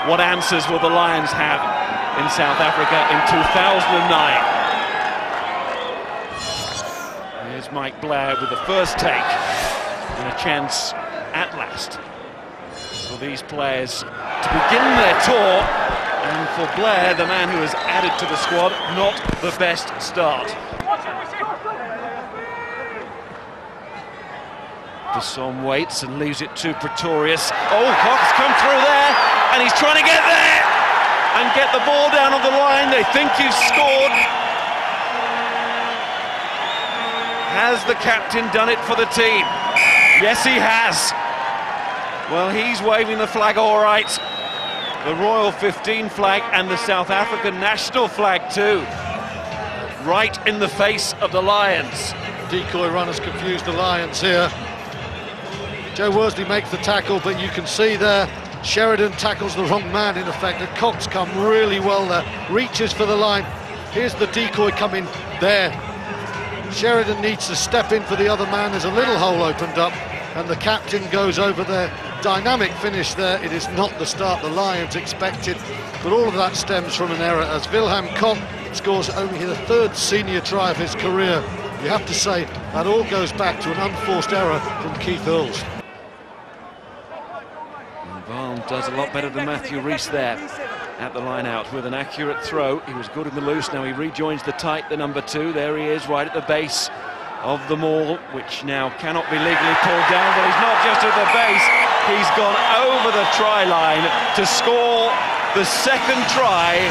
what answers will the Lions have in South Africa in 2009. Here's Mike Blair with the first take, and a chance at last for these players to begin their tour, and for Blair, the man who has added to the squad, not the best start. Basson waits and leaves it to Pretorius. Oh, Cox come through there, and he's trying to get there and get the ball down on the line. They think he's scored. Has the captain done it for the team? Yes, he has. Well, he's waving the flag all right. The Royal 15 flag and the South African national flag too. Right in the face of the Lions. Decoy runners confused the Lions here. Joe Worsley makes the tackle, but you can see there Sheridan tackles the wrong man in effect, and Cox come really well there, reaches for the line. Here's the decoy coming there. Sheridan needs to step in for the other man. There's a little hole opened up, and the captain goes over there. Dynamic finish there. It is not the start the Lions expected, but all of that stems from an error as Wilhelm Kok scores only the third senior try of his career. You have to say that all goes back to an unforced error from Keith Earls. Barnes does a lot better than Matthew Rees there at the line out with an accurate throw. He was good in the loose, now he rejoins the tight, the number 2. There he is, right at the base of the maul, which now cannot be legally pulled down, but he's not just at the base, he's gone over the try line to score the second try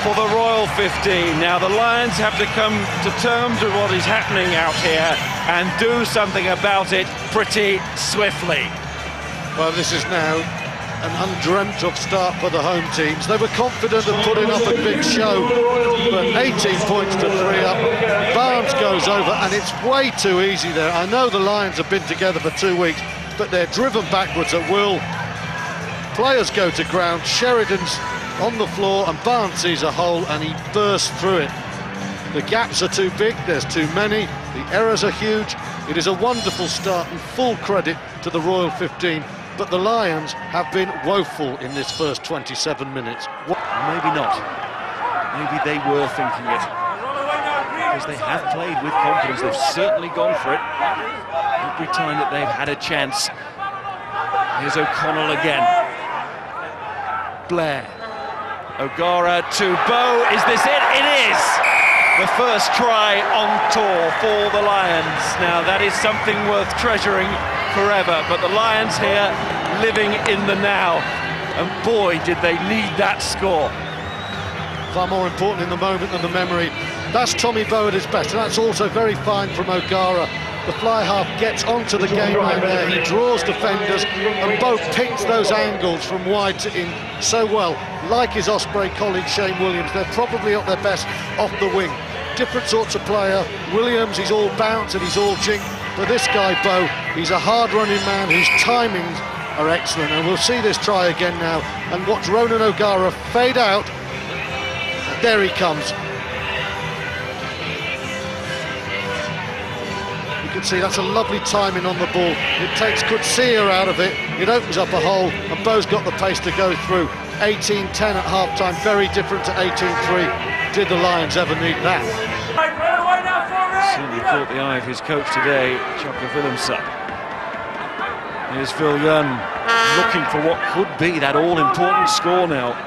for the Royal 15. Now the Lions have to come to terms with what is happening out here and do something about it pretty swiftly. Well, this is now an undreamt of start for the home teams. They were confident of putting up a big show, but 18 points to 3 up. Barnes goes over, and it's way too easy there. I know the Lions have been together for 2 weeks, but they're driven backwards at will. Players go to ground, Sheridan's on the floor, and Barnes sees a hole, and he bursts through it. The gaps are too big, there's too many, the errors are huge. It is a wonderful start, and full credit to the Royal 15. But the Lions have been woeful in this first 27 minutes. Maybe not. Maybe they were thinking it. Because they have played with confidence. They've certainly gone for it every time that they've had a chance. Here's O'Connell again. Blair. O'Gara to Bow. Is this it? It is! The first try on tour for the Lions. Now that is something worth treasuring forever, but the Lions here living in the now, and boy did they need that score. Far more important in the moment than the memory. That's Tommy Bow at his best, and that's also very fine from O'Gara. The fly half gets onto the game line there, he draws defenders, and Bow picks those angles from wide to in so well. Like his Osprey colleague Shane Williams, they're probably at their best off the wing. Different sorts of player. Williams, he's all bounce and he's all jink. But this guy, Bow, he's a hard-running man whose timings are excellent. And we'll see this try again now. And watch Ronan O'Gara fade out. And there he comes. You can see that's a lovely timing on the ball. It takes Kutsia out of it. It opens up a hole, and Bow's got the pace to go through. 18-10 at half-time, very different to 18-3. Did the Lions ever need that? Certainly caught the eye of his coach today, Chaka Willemse. Here's Phil Young looking for what could be that all-important score now.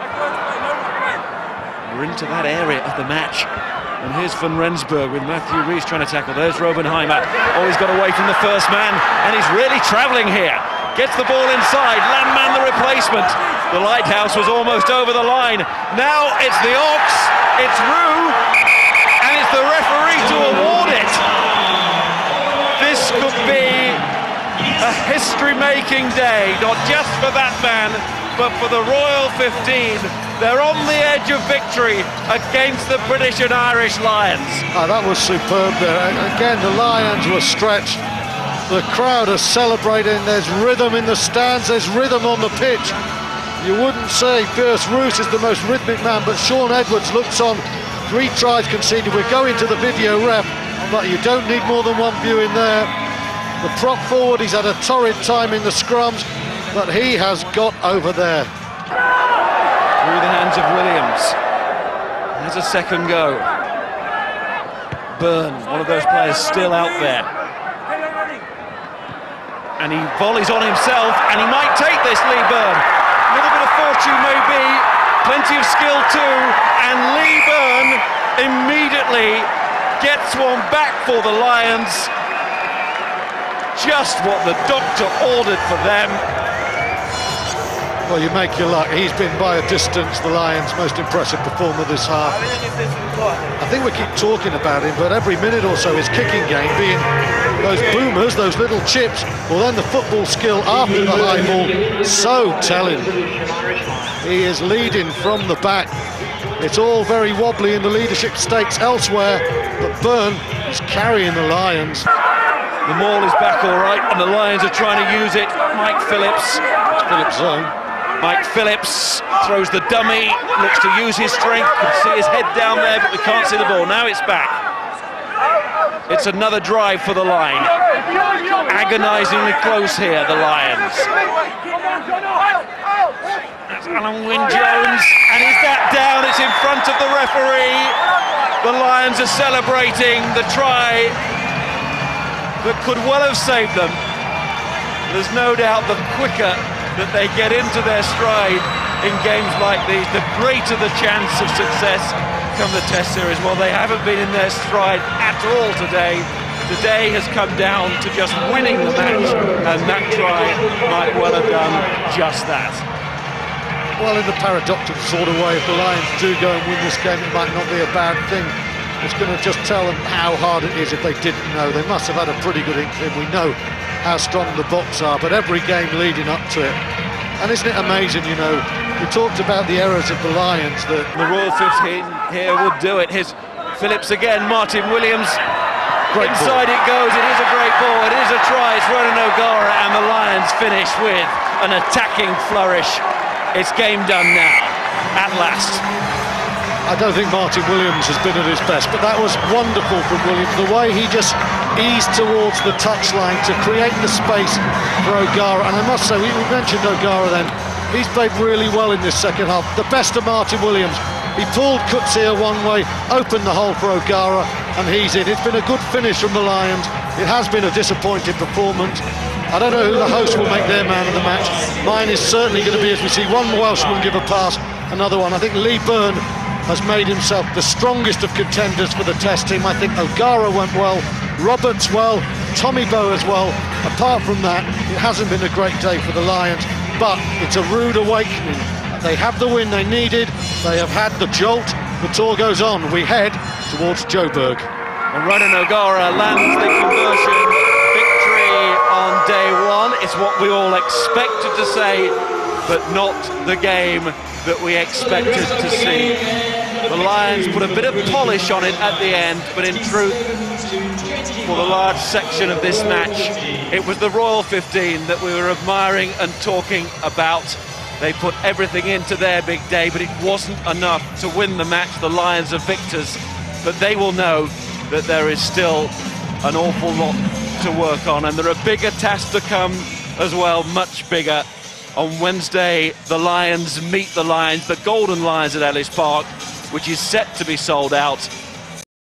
We're into that area of the match. And here's Van Rensburg with Matthew Rees trying to tackle. There's Robenheimer. Oh, he's got away from the first man, and he's really travelling here. Gets the ball inside. Landman the replacement. The Lighthouse was almost over the line. Now it's the Ox, it's Roux, and it's the referee to award it. This could be a history-making day, not just for that man, but for the Royal 15. They're on the edge of victory against the British and Irish Lions. Oh, that was superb there. Again, the Lions were stretched. The crowd are celebrating. There's rhythm in the stands. There's rhythm on the pitch. You wouldn't say Pierce Roos is the most rhythmic man, but Sean Edwards looks on. 3 tries conceded. We're going to the video ref, but you don't need more than one view in there. The prop forward, he's had a torrid time in the scrums, but he has got over there. hands of Williams. There's a second go. Byrne, one of those players still out there. And he volleys on himself, and he might take this, Lee Byrne. A little bit of fortune maybe, plenty of skill too, and Lee Byrne immediately gets one back for the Lions. Just what the doctor ordered for them. Well, you make your luck. He's been by a distance the Lions' most impressive performer this half. I think we keep talking about him, but every minute or so his kicking game, being those boomers, those little chips, well then the football skill after the high ball, so telling. He is leading from the back. It's all very wobbly in the leadership stakes elsewhere, but Byrne is carrying the Lions. The maul is back all right, and the Lions are trying to use it. Mike Phillips. Phillips' zone. Mike Phillips throws the dummy, looks to use his strength, can see his head down there, but we can't see the ball. Now it's back. It's another drive for the line. Agonisingly close here, the Lions. That's Alan Wynne-Jones, and is that down? It's in front of the referee. The Lions are celebrating the try that could well have saved them. There's no doubt the quicker that they get into their stride in games like these, the greater the chance of success come the Test series. Well, they haven't been in their stride at all today. Today has come down to just winning the match, and that try might well have done just that. Well, in the paradoxical sort of way, if the Lions do go and win this game, it might not be a bad thing. It's going to just tell them how hard it is if they didn't know. They must have had a pretty good inkling. We know how strong the Boks are, but every game leading up to it. And isn't it amazing, you know, we talked about the errors of the Lions. The Royal 15 here would do it. Here's Phillips again, Martin Williams. Great Inside ball. it goes, it is a great ball, it is a try, it's Ronan O'Gara, and the Lions finish with an attacking flourish. It's game done now, at last. I don't think Martin Williams has been at his best, but that was wonderful from Williams. The way he just eased towards the touchline to create the space for O'Gara. And I must say, we mentioned O'Gara then, he's played really well in this second half. The best of Martin Williams. He pulled Coetzee one way, opened the hole for O'Gara, and he's in. It's been a good finish from the Lions. It has been a disappointing performance. I don't know who the host will make their man of the match. Mine is certainly going to be, as we see one Welshman give a pass, another one. I think Lee Byrne has made himself the strongest of contenders for the Test team. I think O'Gara went well, Roberts well, Tommy Bowe as well. Apart from that, it hasn't been a great day for the Lions, but it's a rude awakening. They have the win they needed, they have had the jolt, the tour goes on. We head towards Joburg. And Ronan O'Gara lands the conversion victory on day one. It's what we all expected to say, but not the game that we expected to see. The Lions put a bit of polish on it at the end, but in truth, for the large section of this match, it was the Royal 15 that we were admiring and talking about. They put everything into their big day, but it wasn't enough to win the match. The Lions are victors, but they will know that there is still an awful lot to work on, and there are bigger tasks to come as well, much bigger. On Wednesday, the Lions meet the Lions, the Golden Lions at Ellis Park, which is set to be sold out.